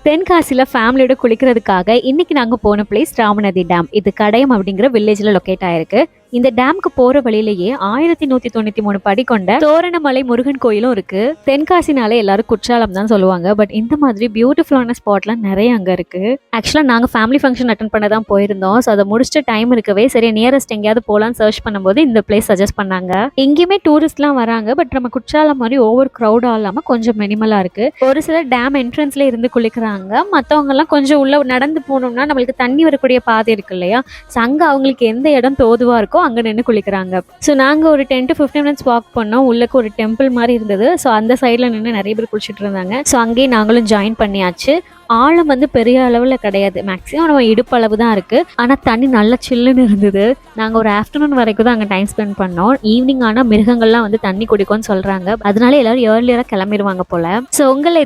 தென்காசியில் ஃபேமிலியோட குளிக்கிறதுக்காக இன்னைக்கு நாங்கள் போன பிளேஸ் ராமநதி டேம். இது கடையம் அப்படிங்கிற வில்லேஜில் லொக்கேட் ஆயிருக்கு. இந்த டேமுக்கு போற வழியிலேயே 1193 படி கொண்ட தோரணமலை முருகன் கோயிலும் இருக்கு. தென்காசினாலே எல்லாரும் குற்றாலம் தான் சொல்லுவாங்க, பட் இந்த மாதிரி பியூட்டிஃபுல்லான ஸ்பாட்லாம் நிறைய அங்க இருக்கு. ஆக்சுவலா நாங்க ஃபேமிலி ஃபங்க்ஷன் அட்டன் பண்ண தான் போயிருந்தோம். ஸோ அதை முடிச்சிட்ட டைம் இருக்கவே சரி நியரஸ்ட் எங்கேயாவது போகலான்னு சர்ச் பண்ணும்போது இந்த பிளேஸ் சஜஸ்ட் பண்ணாங்க. எங்கேயுமே டூரிஸ்ட்லாம் வராங்க, பட் நம்ம குற்றாலம் மாதிரி ஓவர் க்ரௌடா இல்லாம கொஞ்சம் மினிமலா இருக்கு. ஒரு சிலர் டேம் என்ட்ரன்ஸ்ல இருந்து குளிக்கிறாங்க, மற்றவங்க எல்லாம் கொஞ்சம் உள்ள நடந்து போனோம்னா நம்மளுக்கு தண்ணி வரக்கூடிய பாதை இருக்கு இல்லையா, ஸோ அங்க அவங்களுக்கு எந்த இடம் தோதுவா இருக்கோ அங்க நின்று குளிக்கிறாங்க. ஸோ நாங்கள் ஒரு 10 to 15 minutes வாக் பண்ணோம். உள்ளக்கு ஒரு டெம்பிள் மாதிரி இருந்தது. ஸோ அந்த சைடில் நின்று நிறைய பேர் குளிச்சுட்டு இருந்தாங்க. ஸோ அங்கேயே நாங்களும் ஜாயின் பண்ணியாச்சு. ஆழம் பெரிய அளவில் கிடையாது, மேக்ஸிமம் நம்ம இடுப்பளவு தான் இருக்குது. ஆனால் தண்ணி நல்லா சில்லுன்னு இருந்தது. நாங்கள் ஒரு ஆஃப்டர்நூன் வரைக்கும் தான் அங்கே டைம் ஸ்பெண்ட் பண்ணோம். ஈவினிங் ஆனால் மிருகங்கள்லாம் தண்ணி குடிக்கும்னு சொல்கிறாங்க. அதனால எல்லாரும் ஏர்லியராக கிளம்பிடுவாங்க போல். ஸோ உங்களை